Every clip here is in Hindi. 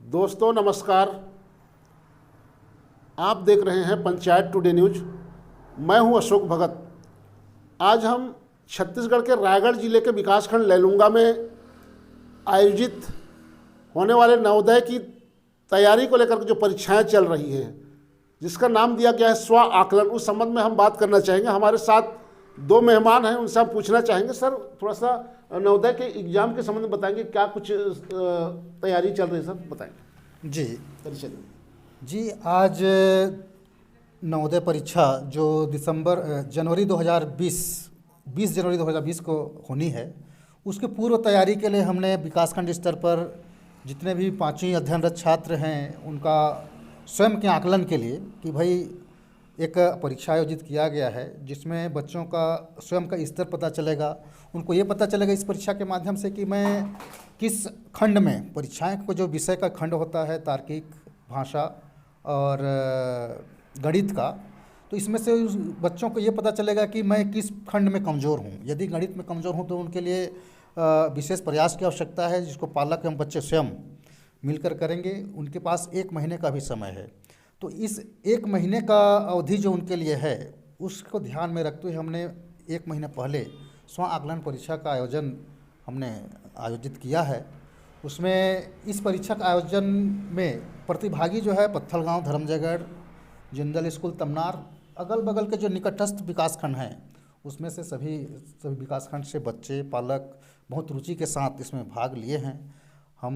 दोस्तों नमस्कार। आप देख रहे हैं पंचायत टुडे न्यूज। मैं हूं अशोक भगत। आज हम छत्तीसगढ़ के रायगढ़ जिले के विकासखंड लैलूंगा में आयोजित होने वाले नवोदय की तैयारी को लेकर जो परीक्षाएं चल रही हैं, जिसका नाम दिया गया है स्व आकलन, उस संबंध में हम बात करना चाहेंगे। हमारे साथ दो मेहमान हैं, उनसे हम पूछना चाहेंगे। सर, थोड़ा सा नवोदय के एग्जाम के संबंध में बताएंगे, क्या कुछ तैयारी चल रही है, सर बताएंगे जी परिचय। जी आज नवोदय परीक्षा जो जनवरी 20 जनवरी 2020 को होनी है, उसके पूर्व तैयारी के लिए हमने विकासखंड स्तर पर जितने भी 5वीं अध्ययनरत छात्र हैं उनका स्वयं के आकलन के लिए कि भाई एक परीक्षा आयोजित किया गया है, जिसमें बच्चों का स्वयं का स्तर पता चलेगा। उनको ये पता चलेगा इस परीक्षा के माध्यम से कि मैं किस खंड में, परीक्षाएं को जो विषय का खंड होता है तार्किक, भाषा और गणित का, तो इसमें से उस बच्चों को ये पता चलेगा कि मैं किस खंड में कमज़ोर हूँ। यदि गणित में कमज़ोर हूँ तो उनके लिए विशेष प्रयास की आवश्यकता है, जिसको पालक एवं बच्चे स्वयं मिलकर करेंगे। उनके पास 1 महीने का भी समय है। तो इस 1 महीने का अवधि जो उनके लिए है, उसको ध्यान में रखते हुए हमने 1 महीने पहले स्व आकलन परीक्षा का आयोजन हमने आयोजित किया है। उसमें इस परीक्षा का आयोजन में प्रतिभागी जो है पत्थलगांव, धर्मजयगढ़, जिंदल स्कूल, तमनार, अगल बगल के जो निकटस्थ विकासखंड हैं, उसमें से सभी विकासखंड से बच्चे, पालक बहुत रुचि के साथ इसमें भाग लिए हैं। हम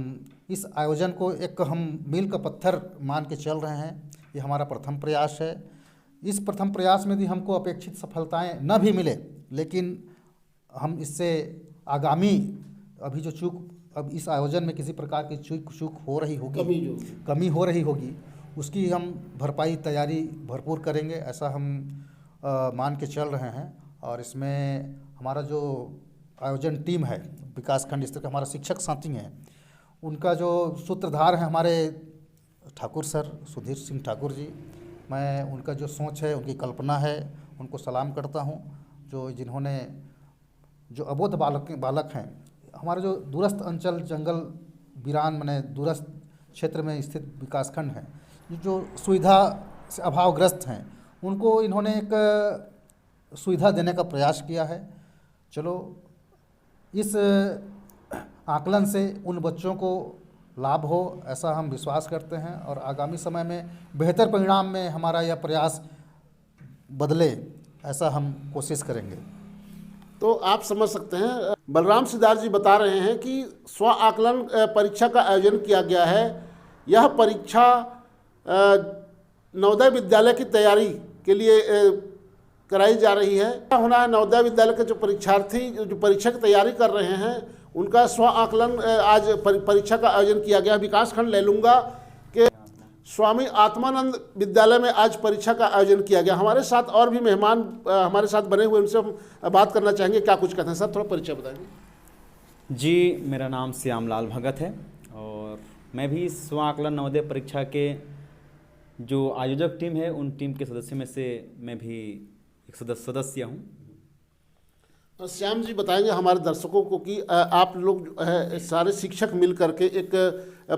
इस आयोजन को एक हम मील का पत्थर मान के चल रहे हैं। ये हमारा प्रथम प्रयास है। इस प्रथम प्रयास में भी हमको अपेक्षित सफलताएं न भी मिले, लेकिन हम इससे आगामी अभी जो अब इस आयोजन में किसी प्रकार की चूक हो रही होगी, कमी हो रही होगी, उसकी हम भरपाई तैयारी भरपूर करेंगे, ऐसा हम मान के चल रहे हैं। और इसमें हमारा जो आयोजन टीम है, विकासखंड स्तर का हमारा शिक्षक साथी हैं, उनका जो सूत्रधार हैं हमारे ठाकुर सर, सुधीर सिंह ठाकुर जी। मैं उनका जो सोच है, उनकी कल्पना है, उनको सलाम करता हूँ। जिन्होंने जो अबोध बालक हैं, हमारे जो दूरस्थ अंचल, जंगल वीरान माने दूरस्थ क्षेत्र में स्थित विकासखंड हैं, जो सुविधा से अभावग्रस्त हैं, उनको इन्होंने एक सुविधा देने का प्रयास किया है। चलो, इस आकलन से उन बच्चों को लाभ हो, ऐसा हम विश्वास करते हैं। और आगामी समय में बेहतर परिणाम में हमारा यह प्रयास बदले, ऐसा हम कोशिश करेंगे। तो आप समझ सकते हैं, बलराम सिद्धार्थ जी बता रहे हैं कि स्व आकलन परीक्षा का आयोजन किया गया है। यह परीक्षा नवोदय विद्यालय की तैयारी के लिए कराई जा रही है। होना है नवोदय विद्यालय के जो परीक्षार्थी जो परीक्षा की तैयारी कर रहे हैं, उनका स्व आकलन आज परीक्षा का आयोजन किया गया। विकासखंड लैलूंगा के स्वामी आत्मानंद विद्यालय में आज परीक्षा का आयोजन किया गया। हमारे साथ और भी मेहमान हमारे साथ बने हुए, उनसे हम बात करना चाहेंगे, क्या कुछ कहते हैं। सर, थोड़ा परिचय बताएंगे। जी, मेरा नाम श्यामलाल भगत है और मैं भी स्व आकलन नवोदय परीक्षा के जो आयोजक टीम है, उन टीम के सदस्य में से मैं भी एक सदस्य हूँ। श्याम जी बताएंगे हमारे दर्शकों को कि आप लोग जो है सारे शिक्षक मिल करके एक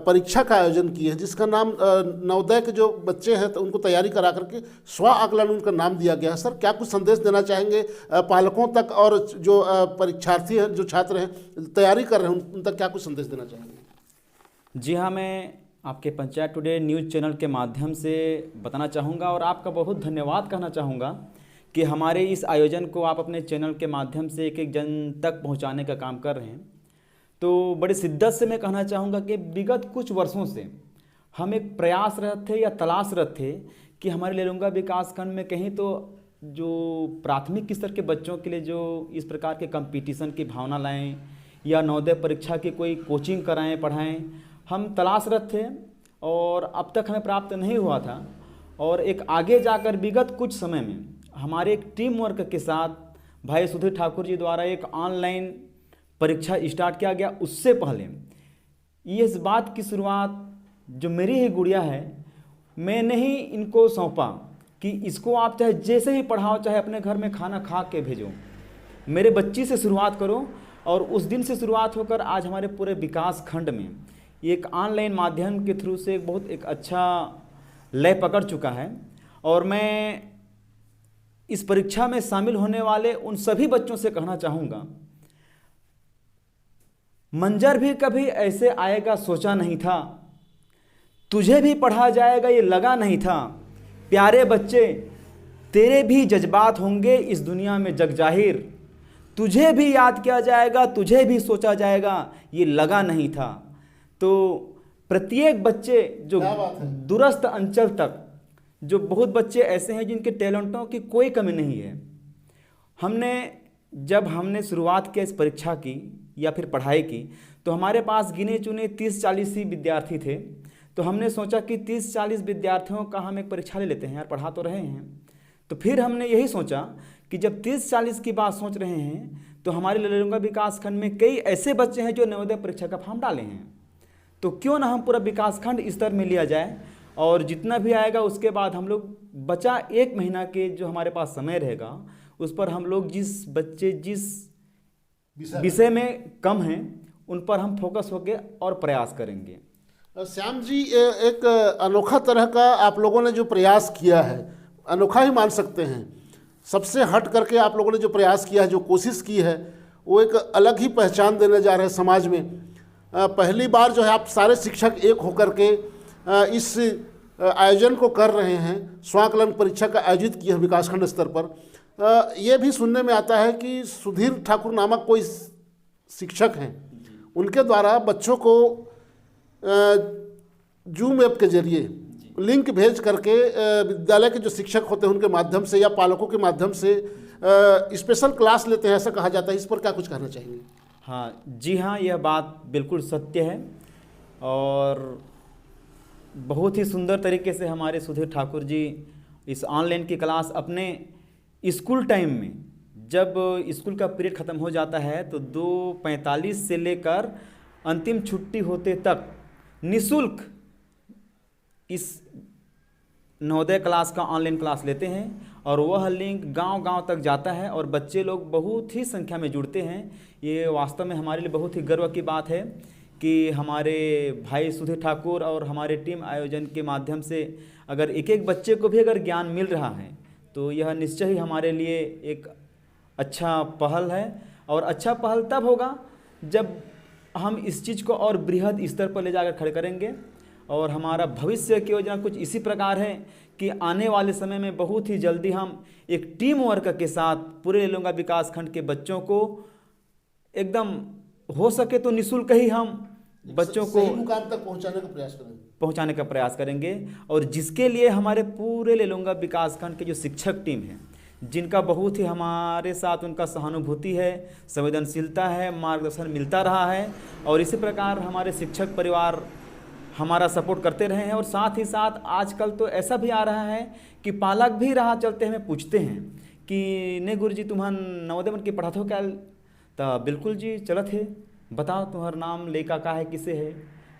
परीक्षा का आयोजन किए हैं, जिसका नाम नवोदय के जो बच्चे हैं तो उनको तैयारी करा करके स्व आकलन उनका नाम दिया गया है। सर, क्या कुछ संदेश देना चाहेंगे पालकों तक, और जो परीक्षार्थी हैं, जो छात्र हैं तैयारी कर रहे हैं, उन तक क्या कुछ संदेश देना चाहेंगे? जी हाँ, मैं आपके पंचायत टुडे न्यूज़ चैनल के माध्यम से बताना चाहूँगा और आपका बहुत धन्यवाद कहना चाहूँगा कि हमारे इस आयोजन को आप अपने चैनल के माध्यम से एक एक जन तक पहुंचाने का काम कर रहे हैं। तो बड़ी शिद्दत से मैं कहना चाहूँगा कि विगत कुछ वर्षों से हम एक प्रयास रहे थे या तलाश रहे थे कि हमारे लैलूंगा विकासखंड में कहीं तो जो प्राथमिक स्तर के बच्चों के लिए जो इस प्रकार के कंपटीशन की भावना लाएँ या नवोदय परीक्षा की कोई कोचिंग कराएँ, पढ़ाएँ, हम तलाश रहे थे और अब तक हमें प्राप्त नहीं हुआ था। और एक आगे जाकर विगत कुछ समय में हमारे एक टीम वर्क के साथ भाई सुधीर ठाकुर जी द्वारा एक ऑनलाइन परीक्षा स्टार्ट किया गया। उससे पहले ये इस बात की शुरुआत जो मेरी ही गुड़िया है, मैंने ही इनको सौंपा कि इसको आप चाहे जैसे ही पढ़ाओ, चाहे अपने घर में खाना खा के भेजो, मेरे बच्ची से शुरुआत करो। और उस दिन से शुरुआत होकर आज हमारे पूरे विकास खंड में ये एक ऑनलाइन माध्यम के थ्रू से बहुत एक अच्छा लय पकड़ चुका है। और मैं इस परीक्षा में शामिल होने वाले उन सभी बच्चों से कहना चाहूँगा, मंजर भी कभी ऐसे आएगा सोचा नहीं था, तुझे भी पढ़ा जाएगा ये लगा नहीं था। प्यारे बच्चे, तेरे भी जज्बात होंगे इस दुनिया में जग जाहिर, तुझे भी याद किया जाएगा, तुझे भी सोचा जाएगा ये लगा नहीं था। तो प्रत्येक बच्चे जो दूरस्थ अंचल तक, जो बहुत बच्चे ऐसे हैं जिनके टैलेंटों की कोई कमी नहीं है, जब हमने शुरुआत किया इस परीक्षा की या फिर पढ़ाई की, तो हमारे पास गिने चुने 30-40 ही विद्यार्थी थे। तो हमने सोचा कि 30-40 विद्यार्थियों का हम एक परीक्षा ले लेते हैं, यार पढ़ा तो रहे हैं। तो फिर हमने यही सोचा कि जब 30-40 की बात सोच रहे हैं तो हमारे लैलूंगा विकास खंड में कई ऐसे बच्चे हैं जो नवोदय परीक्षा का फॉर्म डाले हैं, तो क्यों ना हम पूरा विकास खंड स्तर में लिया जाए, और जितना भी आएगा उसके बाद हम लोग बचा 1 महीना के जो हमारे पास समय रहेगा उस पर हम लोग जिस बच्चे जिस विषय में कम हैं उन पर हम फोकस होकर और प्रयास करेंगे। श्याम जी, एक अनोखा तरह का आप लोगों ने जो प्रयास किया है, अनोखा ही मान सकते हैं, सबसे हट करके आप लोगों ने जो प्रयास किया है, जो कोशिश की है, वो एक अलग ही पहचान देने जा रहे हैं समाज में। पहली बार जो है आप सारे शिक्षक एक होकर के इस आयोजन को कर रहे हैं, स्वाकलन परीक्षा का आयोजित किया है विकासखंड स्तर पर। ये भी सुनने में आता है कि सुधीर ठाकुर नामक कोई शिक्षक हैं, उनके द्वारा बच्चों को जूम ऐप के जरिए लिंक भेज करके विद्यालय के जो शिक्षक होते हैं उनके माध्यम से या पालकों के माध्यम से स्पेशल क्लास लेते हैं, ऐसा कहा जाता है। इस पर क्या कुछ कहना चाहेंगे? हाँ जी हाँ, यह बात बिल्कुल सत्य है, और बहुत ही सुंदर तरीके से हमारे सुधीर ठाकुर जी इस ऑनलाइन की क्लास अपने स्कूल टाइम में, जब स्कूल का पीरियड ख़त्म हो जाता है तो 2:45 से लेकर अंतिम छुट्टी होते तक निःशुल्क इस नवोदय क्लास का ऑनलाइन क्लास लेते हैं, और वह लिंक गांव-गांव तक जाता है और बच्चे लोग बहुत ही संख्या में जुड़ते हैं। ये वास्तव में हमारे लिए बहुत ही गर्व की बात है कि हमारे भाई सुधीर ठाकुर और हमारे टीम आयोजन के माध्यम से अगर एक एक बच्चे को भी अगर ज्ञान मिल रहा है तो यह निश्चय ही हमारे लिए एक अच्छा पहल है। और अच्छा पहल तब होगा जब हम इस चीज़ को और बृहद स्तर पर ले जाकर खड़े करेंगे। और हमारा भविष्य की योजना कुछ इसी प्रकार है कि आने वाले समय में बहुत ही जल्दी हम एक टीम वर्क के साथ पूरे लैलूंगा विकास खंड के बच्चों को एकदम हो सके तो निःशुल्क ही हम बच्चों को सही मुकाम तक पहुंचाने का प्रयास करेंगे। और जिसके लिए हमारे पूरे लैलूंगा विकास खंड के जो शिक्षक टीम है, जिनका बहुत ही हमारे साथ उनका सहानुभूति है, संवेदनशीलता है, मार्गदर्शन मिलता रहा है, और इसी प्रकार हमारे शिक्षक परिवार हमारा सपोर्ट करते रहे हैं। और साथ ही साथ आजकल तो ऐसा भी आ रहा है कि पालक भी राह चलते हमें पूछते हैं कि नहीं गुरु जी तुम्हारा नवोदय मन के पढ़ाते हो क्या? तो बिल्कुल जी चलत है, बताओ तुम्हारा नाम लेका का है, किसे है?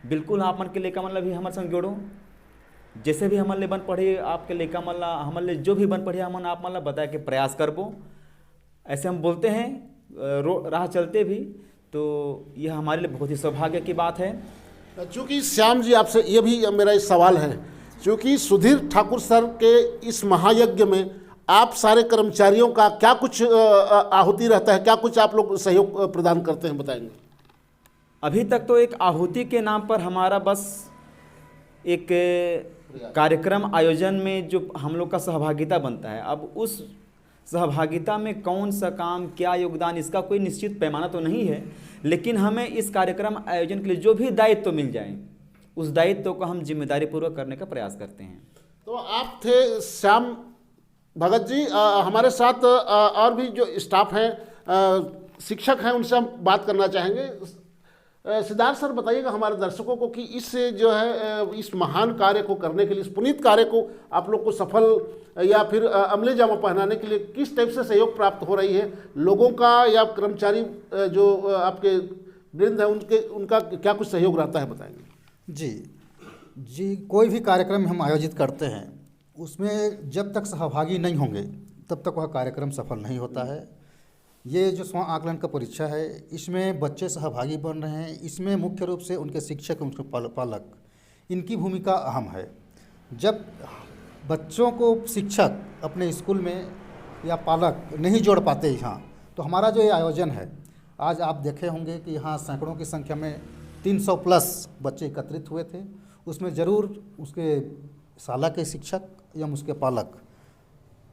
बिल्कुल आप मन के लेका मतलब भी हमारे संग जोड़ो, जैसे भी हमन ले बन पढ़े आपके लेका मन ला हमन ले जो भी बन पढ़े हमन आप मन ला बता के प्रयास करबो, ऐसे हम बोलते हैं राह चलते भी। तो यह हमारे लिए बहुत ही सौभाग्य की बात है। चूँकि श्याम जी आपसे ये भी मेरा एक सवाल है, चूँकि सुधीर ठाकुर सर के इस महायज्ञ में आप सारे कर्मचारियों का क्या कुछ आहुति रहता है, क्या कुछ आप लोग सहयोग प्रदान करते हैं, बताएंगे? अभी तक तो एक आहुति के नाम पर हमारा बस एक कार्यक्रम आयोजन में जो हम लोग का सहभागिता बनता है। अब उस सहभागिता में कौन सा काम, क्या योगदान, इसका कोई निश्चित पैमाना तो नहीं है, लेकिन हमें इस कार्यक्रम आयोजन के लिए जो भी दायित्व तो मिल जाए उस दायित्व को हम जिम्मेदारी पूर्वक करने का प्रयास करते हैं। तो आप थे श्याम भगत जी, हमारे साथ और भी जो स्टाफ हैं, शिक्षक हैं, उनसे हम बात करना चाहेंगे। सिद्धार्थ सर, बताइएगा हमारे दर्शकों को कि इस जो है इस महान कार्य को करने के लिए, इस पुनीत कार्य को आप लोग को सफल या फिर अमले जामा पहनाने के लिए किस टाइप से सहयोग प्राप्त हो रही है लोगों का, या कर्मचारी जो आपके वृंद है उनका क्या कुछ सहयोग रहता है, बताएंगे? जी, कोई भी कार्यक्रम हम आयोजित करते हैं उसमें जब तक सहभागी नहीं होंगे तब तक वह कार्यक्रम सफल नहीं होता है। ये जो स्व आकलन का परीक्षा है, इसमें बच्चे सहभागी बन रहे हैं। इसमें मुख्य रूप से उनके शिक्षक, उनके पालक, इनकी भूमिका अहम है। जब बच्चों को शिक्षक अपने स्कूल में या पालक नहीं जोड़ पाते यहाँ, तो हमारा जो ये आयोजन है, आज आप देखे होंगे कि यहाँ सैकड़ों की संख्या में 300 प्लस बच्चे एकत्रित हुए थे। उसमें ज़रूर उसके शाला के शिक्षक एवं उसके पालक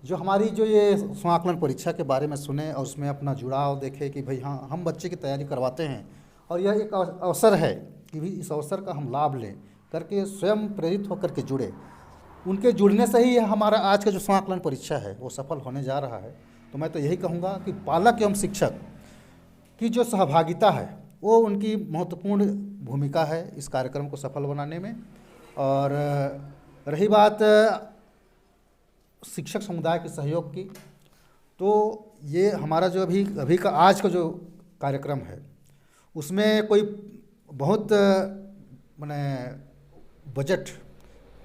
जो हमारी जो ये स्वाकलन परीक्षा के बारे में सुने और उसमें अपना जुड़ाव देखे कि भाई हाँ, हम बच्चे की तैयारी करवाते हैं और यह एक अवसर है कि भी इस अवसर का हम लाभ लें करके स्वयं प्रेरित होकर के जुड़े। उनके जुड़ने से ही हमारा आज का जो स्वाकलन परीक्षा है वो सफल होने जा रहा है। तो मैं तो यही कहूँगा कि पालक एवं शिक्षक की जो सहभागिता है वो उनकी महत्वपूर्ण भूमिका है इस कार्यक्रम को सफल बनाने में। और रही बात शिक्षक समुदाय के सहयोग की, तो ये हमारा जो अभी का आज का जो कार्यक्रम है उसमें कोई बहुत माने बजट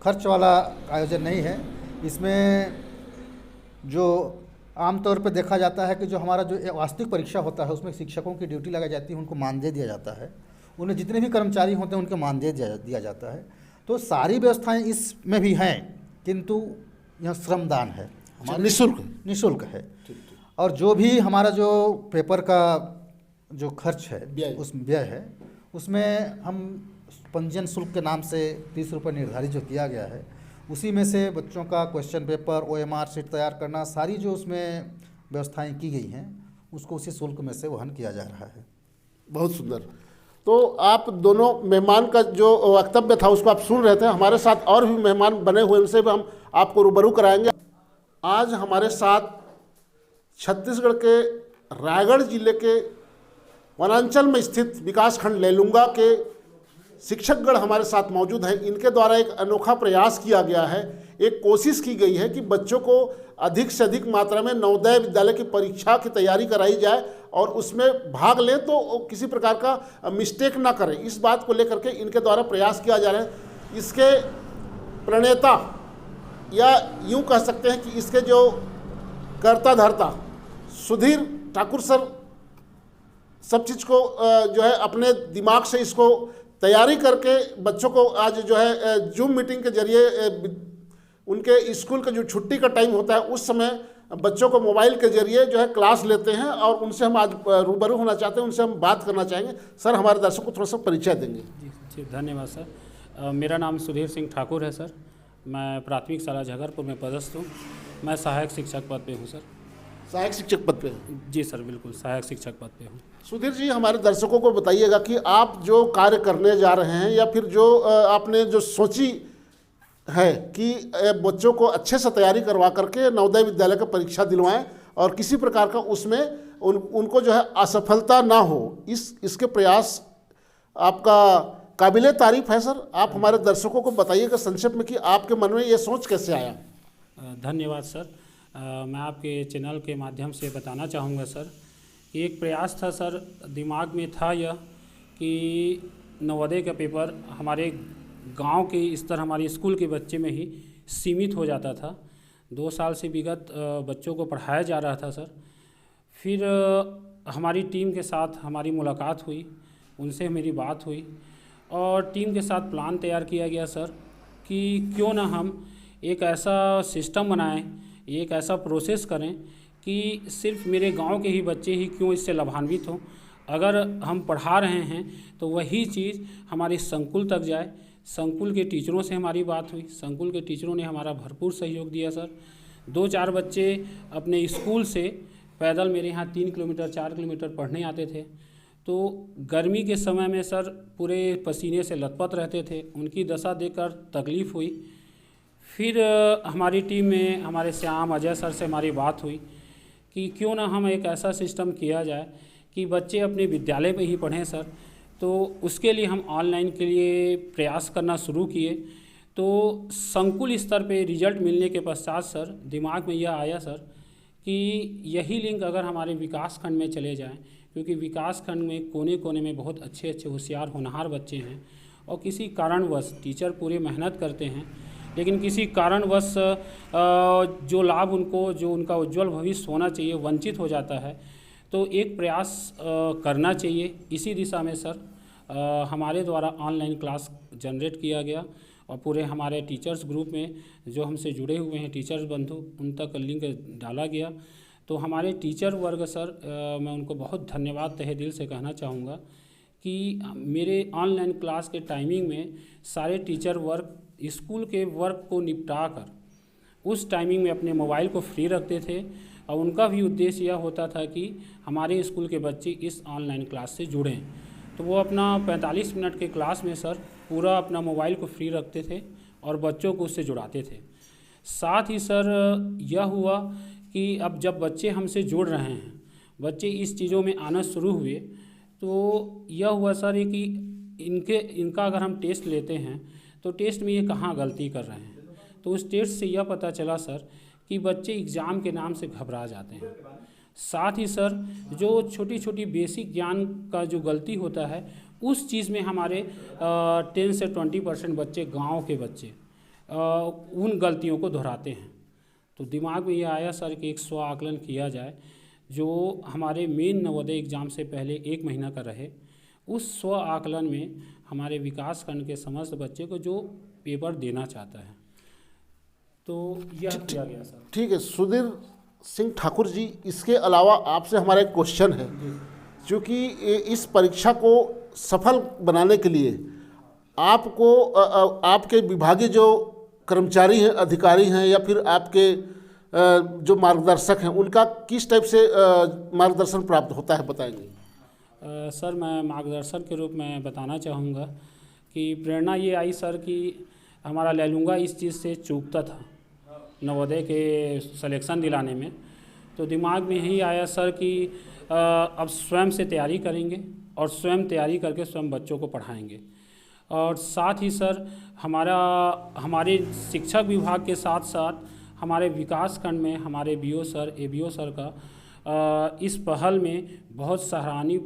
खर्च वाला आयोजन नहीं है। इसमें जो आमतौर पर देखा जाता है कि जो हमारा जो वास्तविक परीक्षा होता है उसमें शिक्षकों की ड्यूटी लगाई जाती है, उनको मानदेय दिया जाता है, उन्हें जितने भी कर्मचारी होते हैं उनके मानदेय दिया जाता है। तो सारी व्यवस्थाएं इसमें भी हैं, किंतु यह श्रमदान है, हमारा निःशुल्क है। और जो भी हमारा जो पेपर का जो खर्च है, उस व्यय है, उसमें हम पंजीयन शुल्क के नाम से 30 रुपये निर्धारित जो किया गया है, उसी में से बच्चों का क्वेश्चन पेपर, OMR शीट तैयार करना, सारी जो उसमें व्यवस्थाएं की गई हैं उसको उसी शुल्क में से वहन किया जा रहा है। बहुत सुंदर। तो आप दोनों मेहमान का जो वक्तव्य था उसको आप सुन रहे थे। हमारे साथ और भी मेहमान बने हुए, उनसे भी हम आपको रूबरू कराएंगे। आज हमारे साथ छत्तीसगढ़ के रायगढ़ जिले के वनांचल में स्थित विकासखंड लेलुंगा के शिक्षकगण हमारे साथ मौजूद हैं। इनके द्वारा एक अनोखा प्रयास किया गया है, एक कोशिश की गई है कि बच्चों को अधिक से अधिक मात्रा में नवोदय विद्यालय की परीक्षा की तैयारी कराई जाए और उसमें भाग लें तो किसी प्रकार का मिस्टेक ना करें। इस बात को लेकर के इनके द्वारा प्रयास किया जा रहा है। इसके प्रणेता या यूँ कह सकते हैं कि इसके जो कर्ता धर्ता सुधीर ठाकुर सर सब चीज़ को जो है अपने दिमाग से इसको तैयारी करके बच्चों को आज जो है जूम मीटिंग के जरिए उनके स्कूल का जो छुट्टी का टाइम होता है उस समय बच्चों को मोबाइल के जरिए जो है क्लास लेते हैं और उनसे हम आज रूबरू होना चाहते हैं, उनसे हम बात करना चाहेंगे। सर, हमारे दर्शकों को थोड़ा सा परिचय देंगे। जी धन्यवाद सर। मेरा नाम सुधीर सिंह ठाकुर है सर। मैं प्राथमिक शाला झगरपुर में पदस्थ हूँ। मैं सहायक शिक्षक पद पे हूँ सर। सहायक शिक्षक पद पे? जी सर, बिल्कुल सहायक शिक्षक पद पे हूँ। सुधीर जी, हमारे दर्शकों को बताइएगा कि आप जो कार्य करने जा रहे हैं या फिर जो आपने जो सोची है कि बच्चों को अच्छे से तैयारी करवा करके नवोदय विद्यालय का परीक्षा दिलवाएं और किसी प्रकार का उसमें उनको जो है असफलता ना हो, इसके प्रयास आपका काबिले तारीफ है सर। आप हमारे दर्शकों को बताइएगा संक्षेप में कि आपके मन में ये सोच कैसे आया। धन्यवाद सर। मैं आपके चैनल के माध्यम से बताना चाहूँगा सर कि एक प्रयास था सर, दिमाग में था यह कि नवोदय का पेपर हमारे गांव के स्तर, हमारे स्कूल के बच्चे में ही सीमित हो जाता था। 2 साल से विगत बच्चों को पढ़ाया जा रहा था सर। फिर हमारी टीम के साथ हमारी मुलाकात हुई, उनसे मेरी बात हुई और टीम के साथ प्लान तैयार किया गया सर कि क्यों ना हम एक ऐसा सिस्टम बनाएं, एक ऐसा प्रोसेस करें कि सिर्फ मेरे गांव के ही बच्चे ही क्यों इससे लाभान्वित हों। अगर हम पढ़ा रहे हैं तो वही चीज़ हमारे संकुल तक जाए। संकुल के टीचरों से हमारी बात हुई, संकुल के टीचरों ने हमारा भरपूर सहयोग दिया सर। 2-4 बच्चे अपने स्कूल से पैदल मेरे यहाँ 3 किलोमीटर 4 किलोमीटर पढ़ने आते थे। तो गर्मी के समय में सर पूरे पसीने से लथपथ रहते थे, उनकी दशा देखकर तकलीफ़ हुई। फिर हमारी टीम में हमारे श्याम अजय सर से हमारी बात हुई कि क्यों ना हम एक ऐसा सिस्टम किया जाए कि बच्चे अपने विद्यालय में ही पढ़ें सर। तो उसके लिए हम ऑनलाइन के लिए प्रयास करना शुरू किए। तो संकुल स्तर पे रिजल्ट मिलने के पश्चात सर दिमाग में यह आया सर कि यही लिंक अगर हमारे विकास खंड में चले जाएं, क्योंकि विकास खंड में कोने कोने में बहुत अच्छे अच्छे होशियार होनहार बच्चे हैं और किसी कारणवश टीचर पूरी मेहनत करते हैं, लेकिन किसी कारणवश जो लाभ उनको, जो उनका उज्जवल भविष्य होना चाहिए, वंचित हो जाता है। तो एक प्रयास करना चाहिए इसी दिशा में सर। हमारे द्वारा ऑनलाइन क्लास जनरेट किया गया और पूरे हमारे टीचर्स ग्रुप में जो हमसे जुड़े हुए हैं टीचर्स बंधु, उन तक लिंक डाला गया। तो हमारे टीचर वर्ग सर, मैं उनको बहुत धन्यवाद तहे दिल से कहना चाहूँगा कि मेरे ऑनलाइन क्लास के टाइमिंग में सारे टीचर वर्ग स्कूल के वर्क को निपटा कर उस टाइमिंग में अपने मोबाइल को फ्री रखते थे और उनका भी उद्देश्य यह होता था कि हमारे स्कूल के बच्चे इस ऑनलाइन क्लास से जुड़ें। तो वो अपना 45 मिनट के क्लास में सर पूरा अपना मोबाइल को फ्री रखते थे और बच्चों को उससे जुड़ाते थे। साथ ही सर यह हुआ कि अब जब बच्चे हमसे जुड़ रहे हैं, बच्चे इस चीज़ों में आना शुरू हुए, तो यह हुआ सर कि इनका अगर हम टेस्ट लेते हैं तो टेस्ट में ये कहाँ गलती कर रहे हैं। तो उस टेस्ट से यह पता चला सर कि बच्चे एग्ज़ाम के नाम से घबरा जाते हैं। साथ ही सर जो छोटी छोटी बेसिक ज्ञान का जो गलती होता है उस चीज़ में हमारे 10 से 20% बच्चे, गांव के बच्चे, उन गलतियों को दोहराते हैं। तो दिमाग में ये आया सर कि एक स्व आकलन किया जाए जो हमारे मेन नवोदय एग्ज़ाम से पहले 1 महीना का रहे। उस स्व आकलन में हमारे विकास खंड के समस्त बच्चे को जो पेपर देना चाहता है, तो यह किया गया सर। ठीक है सुधीर सिंह ठाकुर जी, इसके अलावा आपसे हमारा एक क्वेश्चन है, क्योंकि इस परीक्षा को सफल बनाने के लिए आपको आपके विभागीय जो कर्मचारी हैं, अधिकारी हैं, या फिर आपके जो मार्गदर्शक हैं, उनका किस टाइप से मार्गदर्शन प्राप्त होता है, बताएंगे? सर मैं मार्गदर्शन के रूप में बताना चाहूँगा कि प्रेरणा ये आई सर कि हमारा लैलूंगा इस चीज़ से चूकता था नवोदय के सिलेक्शन दिलाने में। तो दिमाग में यही आया सर कि अब स्वयं से तैयारी करेंगे और स्वयं तैयारी करके स्वयं बच्चों को पढ़ाएंगे। और साथ ही सर हमारे शिक्षक विभाग के साथ साथ हमारे विकास खंड में हमारे BO सर, ABO सर का इस पहल में बहुत सराहनीय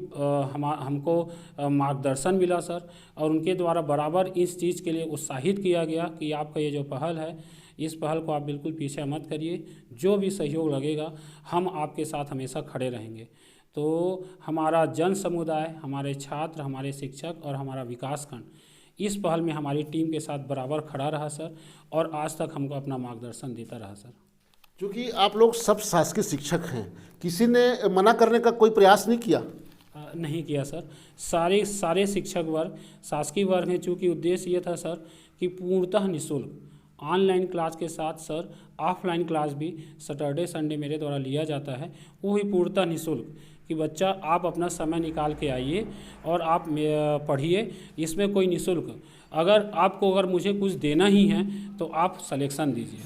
हमको मार्गदर्शन मिला सर, और उनके द्वारा बराबर इस चीज़ के लिए उत्साहित किया गया कि आपका ये जो पहल है, इस पहल को आप बिल्कुल पीछे मत करिए, जो भी सहयोग लगेगा हम आपके साथ हमेशा खड़े रहेंगे। तो हमारा जन समुदाय, हमारे छात्र, हमारे शिक्षक और हमारा विकास खंड इस पहल में हमारी टीम के साथ बराबर खड़ा रहा सर, और आज तक हमको अपना मार्गदर्शन देता रहा सर। क्योंकि आप लोग सब शासकीय शिक्षक हैं, किसी ने मना करने का कोई प्रयास नहीं किया? नहीं किया सर। सारे शिक्षक वर्ग शासकीय वर्ग हैं। चूँकि उद्देश्य ये था सर कि पूर्णतः निःशुल्क ऑनलाइन क्लास के साथ सर ऑफलाइन क्लास भी सैटरडे संडे मेरे द्वारा लिया जाता है, वो भी पूर्णतः निःशुल्क, कि बच्चा आप अपना समय निकाल के आइए और आप पढ़िए, इसमें कोई निःशुल्क। अगर मुझे कुछ देना ही है तो आप सिलेक्शन दीजिए,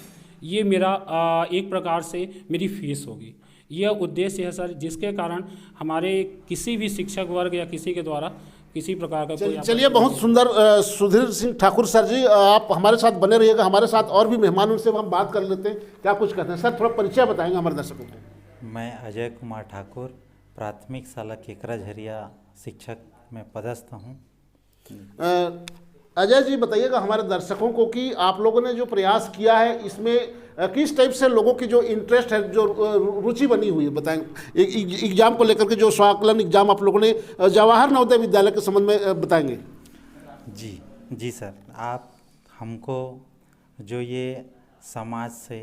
ये मेरा एक प्रकार से मेरी फीस होगी। यह उद्देश्य है सर, जिसके कारण हमारे किसी भी शिक्षक वर्ग या किसी के द्वारा किसी प्रकार का कोई। चलिए, बहुत सुंदर सुधीर सिंह ठाकुर सर जी, आप हमारे साथ बने रहिएगा। हमारे साथ और भी मेहमान, उनसे हम बात कर लेते हैं, क्या कुछ कहते हैं। सर थोड़ा परिचय बताएंगे हमारे दर्शकों को? मैं अजय कुमार ठाकुर, प्राथमिक शाला केकरा झरिया शिक्षक में पदस्थ हूँ। अजय जी बताइएगा हमारे दर्शकों को कि आप लोगों ने जो प्रयास किया है, इसमें किस टाइप से लोगों की जो इंटरेस्ट है, जो रुचि बनी हुई है, बताएंगे। एग्जाम को लेकर के जो स्वाकलन एग्जाम आप लोगों ने जवाहर नवोदय विद्यालय के संबंध में बताएंगे। जी सर, आप हमको जो ये समाज से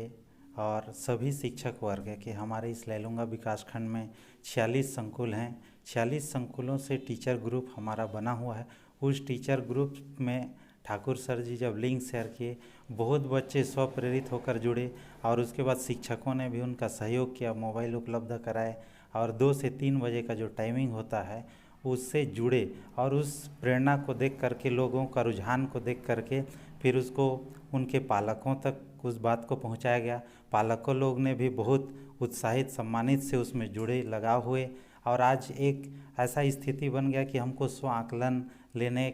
और सभी शिक्षक वर्ग है कि हमारे इस लैलूंगा विकास खंड में 46 संकुल हैं, 46 संकुलों से टीचर ग्रुप हमारा बना हुआ है। उस टीचर ग्रुप में ठाकुर सर जी जब लिंक शेयर किए, बहुत बच्चे स्वप्रेरित होकर जुड़े, और उसके बाद शिक्षकों ने भी उनका सहयोग किया, मोबाइल उपलब्ध कराए, और 2 से 3 बजे का जो टाइमिंग होता है उससे जुड़े। और उस प्रेरणा को देख करके, लोगों का रुझान को देख करके फिर उसको उनके पालकों तक उस बात को पहुंचाया गया। पालकों लोग ने भी बहुत उत्साहित, सम्मानित से उसमें जुड़े, लगाव हुए, और आज एक ऐसा स्थिति बन गया कि हमको स्व आकलन लेने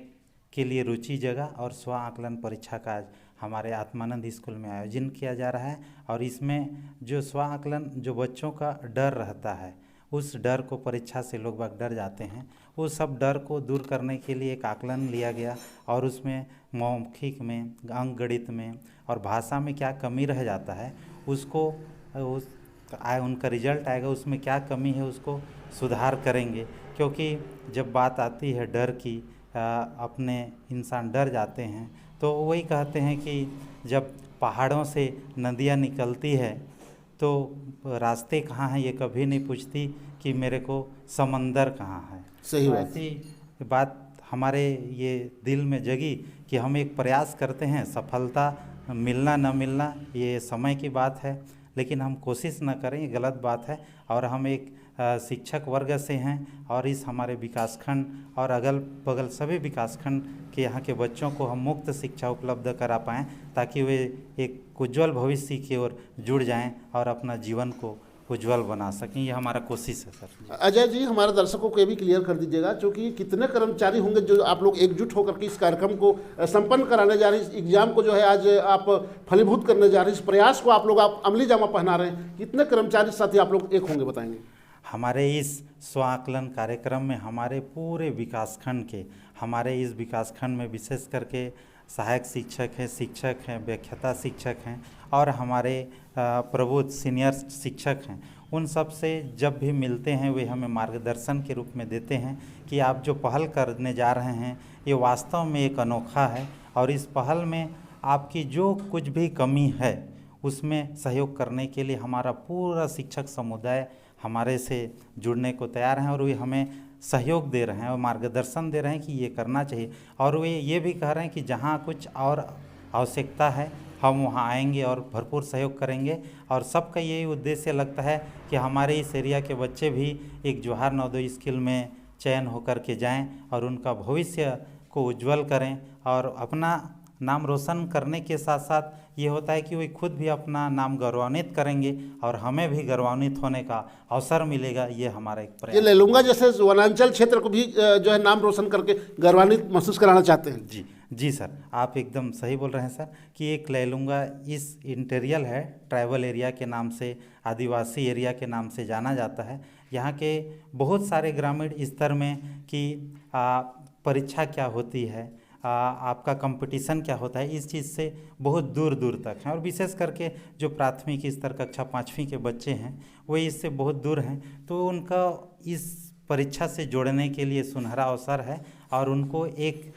के लिए रुचि जगा, और स्व आकलन परीक्षा का आज हमारे आत्मानंद स्कूल में आयोजन किया जा रहा है। और इसमें जो स्व आकलन, जो बच्चों का डर रहता है, उस डर को, परीक्षा से लोग बाग डर जाते हैं, उस सब डर को दूर करने के लिए एक आकलन लिया गया, और उसमें मौखिक में, अंक गणित में और भाषा में क्या कमी रह जाता है उसको तो उनका रिजल्ट आएगा, उसमें क्या कमी है उसको सुधार करेंगे। क्योंकि जब बात आती है डर की, अपने इंसान डर जाते हैं, तो वही कहते हैं कि जब पहाड़ों से नदियाँ निकलती है तो रास्ते कहाँ हैं ये कभी नहीं पूछती कि मेरे को समंदर कहाँ है। सही तो बात। ऐसी बात हमारे ये दिल में जगी कि हम एक प्रयास करते हैं, सफलता मिलना न मिलना ये समय की बात है, लेकिन हम कोशिश न करें ये गलत बात है। और हम एक शिक्षक वर्ग से हैं और इस हमारे विकासखंड और अगल बगल सभी विकासखंड के यहाँ के बच्चों को हम मुफ्त शिक्षा उपलब्ध करा पाएँ, ताकि वे एक उज्जवल भविष्य की ओर जुड़ जाएं और अपना जीवन को उज्जवल बना सकें। ये हमारा कोशिश है सर। अजय जी, हमारे दर्शकों को ये भी क्लियर कर दीजिएगा, क्योंकि कितने कर्मचारी होंगे जो आप लोग एकजुट होकर के इस कार्यक्रम को संपन्न कराने जा रहे हैं, इस एग्जाम को जो है आज आप फलीभूत करने जा रहे हैं, इस प्रयास को आप लोग अमली जामा पहना रहे हैं, कितने कर्मचारी साथी आप लोग एक होंगे, बताएंगे? हमारे इस स्वाकलन कार्यक्रम में हमारे पूरे विकासखंड के, हमारे इस विकासखंड में विशेष करके सहायक शिक्षक हैं, शिक्षक हैं, व्याख्याता शिक्षक हैं और हमारे प्रबुद्ध सीनियर शिक्षक हैं। उन सब से जब भी मिलते हैं वे हमें मार्गदर्शन के रूप में देते हैं कि आप जो पहल करने जा रहे हैं ये वास्तव में एक अनोखा है और इस पहल में आपकी जो कुछ भी कमी है उसमें सहयोग करने के लिए हमारा पूरा शिक्षक समुदाय हमारे से जुड़ने को तैयार हैं और वे हमें सहयोग दे रहे हैं और मार्गदर्शन दे रहे हैं कि ये करना चाहिए। और वे ये भी कह रहे हैं कि जहाँ कुछ और आवश्यकता है हम वहाँ आएंगे और भरपूर सहयोग करेंगे। और सबका यही उद्देश्य लगता है कि हमारे इस एरिया के बच्चे भी एक जवाहर नवोदय स्कूल में चयन होकर के जाएं और उनका भविष्य को उज्जवल करें और अपना नाम रोशन करने के साथ साथ ये होता है कि वे खुद भी अपना नाम गौरवान्वित करेंगे और हमें भी गौरवान्वित होने का अवसर मिलेगा। ये हमारा एक प्रयास। ये लेलूंगा जैसे वनांचल क्षेत्र को भी जो है नाम रोशन करके गौरवान्वित महसूस कराना चाहते हैं। जी सर, आप एकदम सही बोल रहे हैं सर कि एक लेलूंगा इस इंटीरियल है, ट्राइबल एरिया के नाम से, आदिवासी एरिया के नाम से जाना जाता है। यहाँ के बहुत सारे ग्रामीण स्तर में कि परीक्षा क्या होती है, आपका कंपटीशन क्या होता है, इस चीज़ से बहुत दूर दूर तक हैं। और विशेष करके जो प्राथमिक स्तर कक्षा 5वीं के बच्चे हैं वो इससे बहुत दूर हैं, तो उनका इस परीक्षा से जोड़ने के लिए सुनहरा अवसर है और उनको एक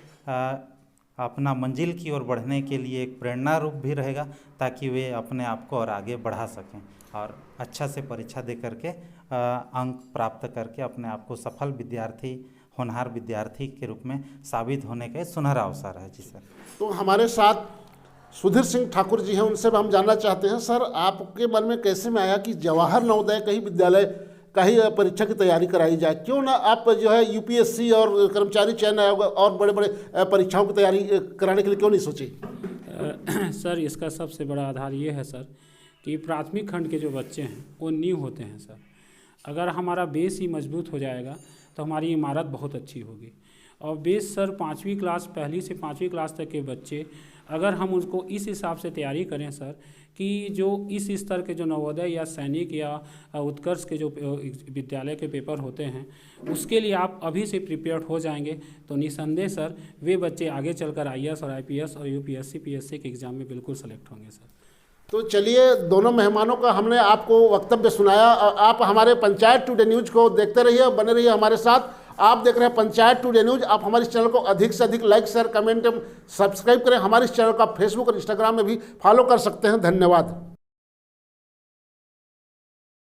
अपना मंजिल की ओर बढ़ने के लिए एक प्रेरणा रूप भी रहेगा, ताकि वे अपने आप को और आगे बढ़ा सकें और अच्छा से परीक्षा दे करके अंक प्राप्त करके अपने आप को सफल विद्यार्थी, होनहार विद्यार्थी के रूप में साबित होने का सुनहरा अवसर है। जी सर। तो हमारे साथ सुधीर सिंह ठाकुर जी हैं, उनसे हम जानना चाहते हैं, सर आपके मन में कैसे में आया कि जवाहर नवोदय का ही विद्यालय का ही परीक्षा की तैयारी कराई जाए? क्यों ना आप जो है यूपीएससी और कर्मचारी चयन आयोग और बड़े बड़े परीक्षाओं की तैयारी कराने के लिए क्यों नहीं सोची? सर इसका सबसे बड़ा आधार ये है सर कि प्राथमिक खंड के जो बच्चे हैं वो नींव होते हैं सर। अगर हमारा बेस ही मजबूत हो जाएगा तो हमारी इमारत बहुत अच्छी होगी। और बेस सर 5वीं क्लास, पहली से 5वीं क्लास तक के बच्चे अगर हम उसको इस हिसाब से तैयारी करें सर कि जो इस स्तर के जो नवोदय या सैनिक या उत्कर्ष के जो विद्यालय के पेपर होते हैं उसके लिए आप अभी से प्रिपेयर्ड हो जाएंगे तो निसंदेह सर वे बच्चे आगे चलकर आईएएस और आईपीएस और यूपीएससी पीएससी के एग्ज़ाम में बिल्कुल सेलेक्ट होंगे सर। तो चलिए, दोनों मेहमानों का हमने आपको वक्तव्य सुनाया। आप हमारे पंचायत टुडे न्यूज़ को देखते रहिए, बने रहिए हमारे साथ। आप देख रहे हैं पंचायत टुडे न्यूज़। आप हमारे इस चैनल को अधिक से अधिक लाइक, शेयर, कमेंट, सब्सक्राइब करें। हमारे इस चैनल को आप फेसबुक और इंस्टाग्राम में भी फॉलो कर सकते हैं। धन्यवाद।